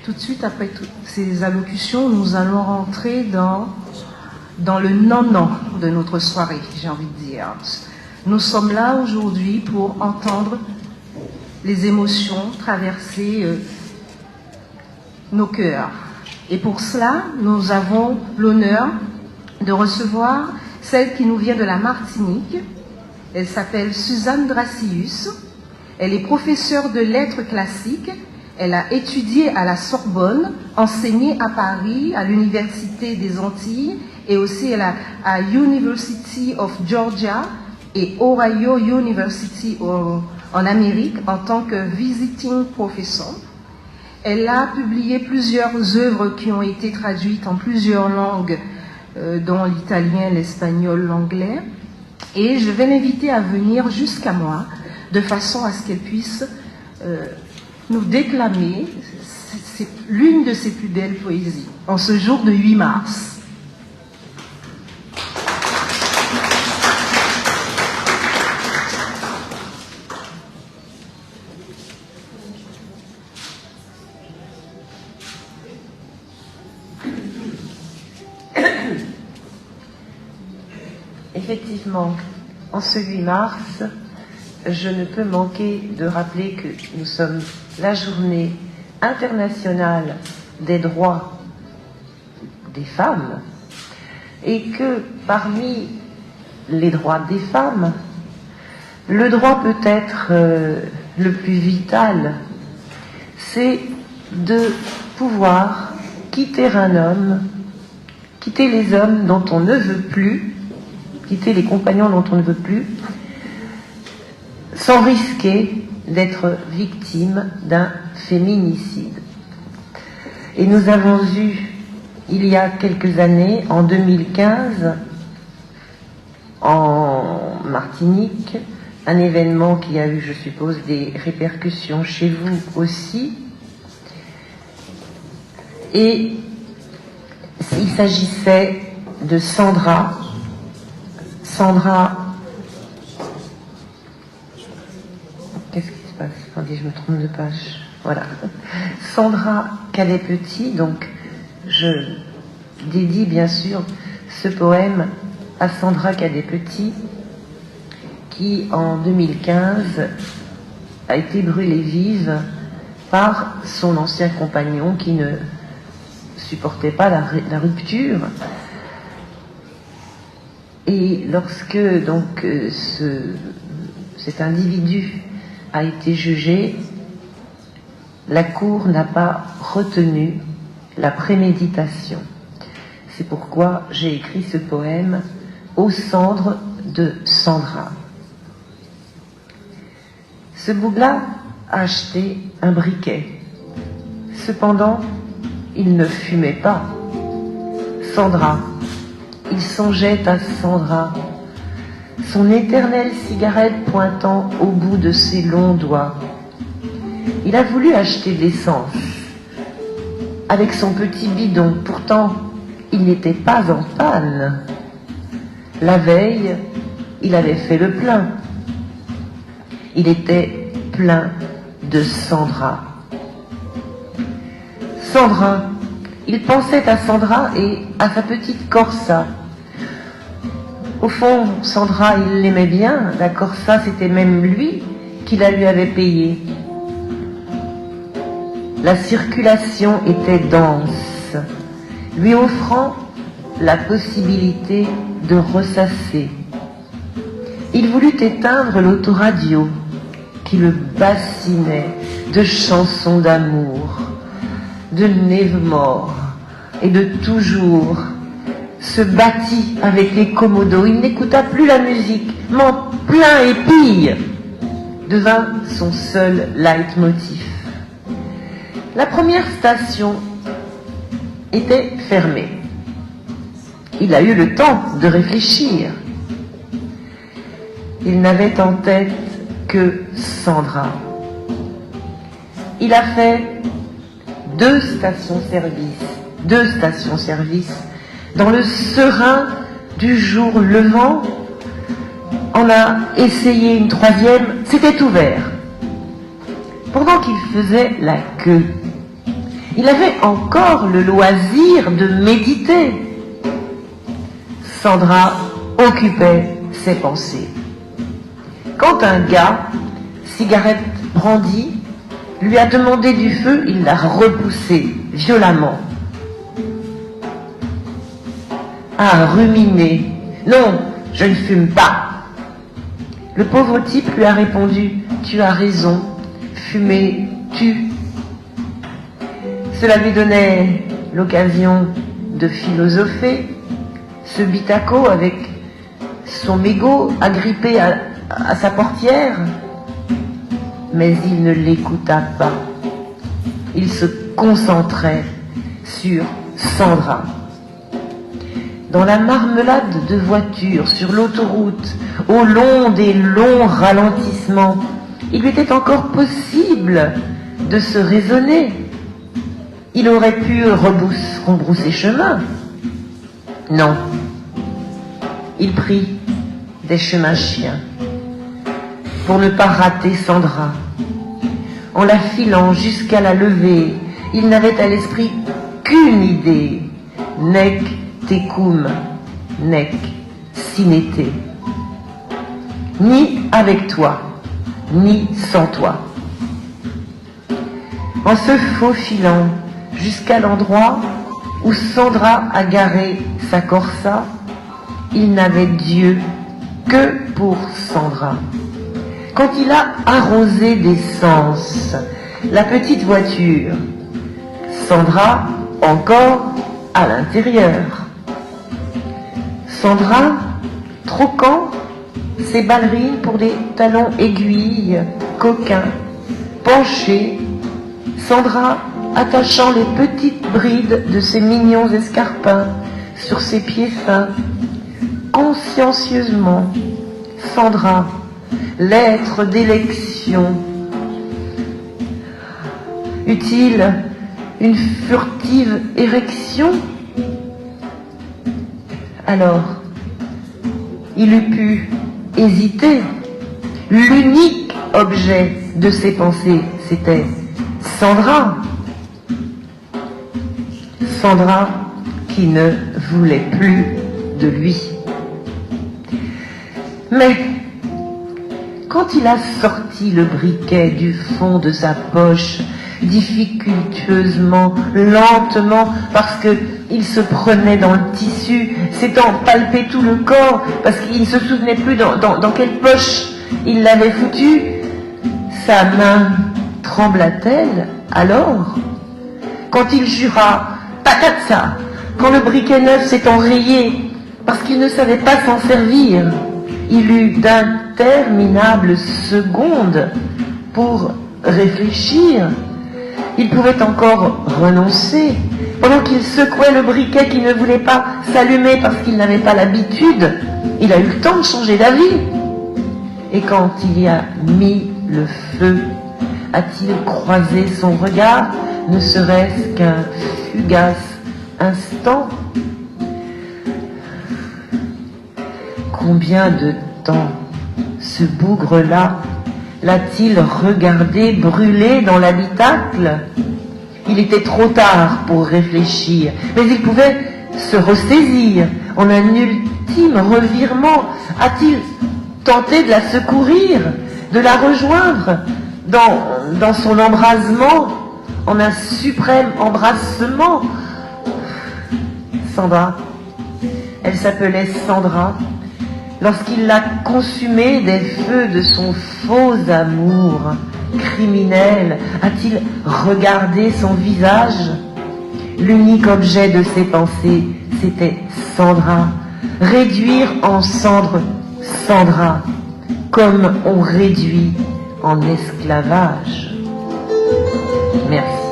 Tout de suite après toutes ces allocutions, nous allons rentrer dans le non-non de notre soirée, j'ai envie de dire. Nous sommes là aujourd'hui pour entendre les émotions traverser nos cœurs. Et pour cela, nous avons l'honneur de recevoir celle qui nous vient de la Martinique. Elle s'appelle Suzanne Dracius. Elle est professeure de lettres classiques. Elle a étudié à la Sorbonne, enseigné à Paris, à l'Université des Antilles, et aussi à University of Georgia et Ohio University en Amérique en tant que visiting professor. Elle a publié plusieurs œuvres qui ont été traduites en plusieurs langues, dont l'italien, l'espagnol, l'anglais. Et je vais l'inviter à venir jusqu'à moi, de façon à ce qu'elle puisse nous déclamer l'une de ses plus belles poésies, en ce jour de 8 mars. Effectivement, en ce 8 mars, je ne peux manquer de rappeler que nous sommes la journée internationale des droits des femmes et que parmi les droits des femmes, le droit peut-être le plus vital, c'est de pouvoir quitter un homme, quitter les hommes dont on ne veut plus, quitter les compagnons dont on ne veut plus, sans risquer d'être victime d'un féminicide. Et nous avons eu, il y a quelques années, en 2015, en Martinique, un événement qui a eu, je suppose, des répercussions chez vous aussi. Et il s'agissait de Sandra, qu'est-ce qui se passe? Attendez, je me trompe de page. Voilà. Sandra Cadet-Petit, donc je dédie bien sûr ce poème à Sandra Cadet-Petit, qui en 2015 a été brûlée vive par son ancien compagnon qui ne supportait pas la rupture. Et lorsque donc cet individu a été jugé, la Cour n'a pas retenu la préméditation. C'est pourquoi j'ai écrit ce poème aux cendres de Sandra. Ce bougla a acheté un briquet. Cependant, il ne fumait pas. Sandra, il songeait à Sandra, son éternelle cigarette pointant au bout de ses longs doigts. Il a voulu acheter de l'essence avec son petit bidon, pourtant il n'était pas en panne. La veille, il avait fait le plein. Il était plein de Sandra. Sandra, il pensait à Sandra et à sa petite Corsa. Au fond, Sandra, il l'aimait bien. La Corsa, c'était même lui qui la lui avait payée. La circulation était dense, lui offrant la possibilité de ressasser. Il voulut éteindre l'autoradio qui le bassinait de chansons d'amour, de Nevermore et de toujours, se battit avec les commodos. Il n'écouta plus la musique, m'en plaint et pille, devint son seul leitmotiv. La première station était fermée. Il a eu le temps de réfléchir. Il n'avait en tête que Sandra. Il a fait deux stations-service, dans le serein du jour levant. On a essayé une troisième, c'était ouvert. Pendant qu'il faisait la queue, Il avait encore le loisir de méditer. Sandra occupait ses pensées. Quand un gars, cigarette brandie, lui a demandé du feu, il l'a repoussé violemment. A ruminé. Non, je ne fume pas. Le pauvre type lui a répondu, tu as raison, fumer tue. Cela lui donnait l'occasion de philosopher, ce bitaco avec son mégot agrippé à sa portière. Mais il ne l'écouta pas. Il se concentrait sur Sandra. Dans la marmelade de voitures, sur l'autoroute, au long des longs ralentissements, il lui était encore possible de se raisonner. Il aurait pu rebrousser chemin. Non. Il prit des chemins chiens pour ne pas rater Sandra. En la filant jusqu'à la levée, il n'avait à l'esprit qu'une idée, nec tecum, nec sinete. Ni avec toi, ni sans toi. En se faufilant jusqu'à l'endroit où Sandra a garé sa Corsa, il n'avait Dieu que pour Sandra. Quand il a arrosé d'essence la petite voiture, Sandra encore à l'intérieur. Sandra troquant ses ballerines pour des talons aiguilles, coquins, penchés. Sandra attachant les petites brides de ses mignons escarpins sur ses pieds fins. Consciencieusement, Sandra, l'être d'élection. Eut-il une furtive érection? Alors, il eût pu hésiter. L'unique objet de ses pensées, c'était Sandra. Sandra qui ne voulait plus de lui. Mais quand il a sorti le briquet du fond de sa poche, difficultueusement, lentement, parce qu'il se prenait dans le tissu, s'étant palpé tout le corps, parce qu'il ne se souvenait plus dans quelle poche il l'avait foutu, sa main trembla-t-elle alors? Quand il jura, patatsa, quand le briquet neuf s'est enrayé, parce qu'il ne savait pas s'en servir, il eut d'interminables secondes pour réfléchir. Il pouvait encore renoncer. Pendant qu'il secouait le briquet qui ne voulait pas s'allumer parce qu'il n'avait pas l'habitude, il a eu le temps de changer d'avis. Et quand il y a mis le feu, a-t-il croisé son regard, ne serait-ce qu'un fugace instant? Combien de temps ce bougre-là l'a-t-il regardé brûler dans l'habitacle? Il était trop tard pour réfléchir, mais il pouvait se ressaisir. En un ultime revirement, a-t-il tenté de la secourir, de la rejoindre dans son embrasement, en un suprême embrassement? Sandra, elle s'appelait Sandra. Lorsqu'il l'a consumé des feux de son faux amour criminel, a-t-il regardé son visage? L'unique objet de ses pensées, c'était Sandra. Réduire en cendres Sandra, comme on réduit en esclavage. Merci.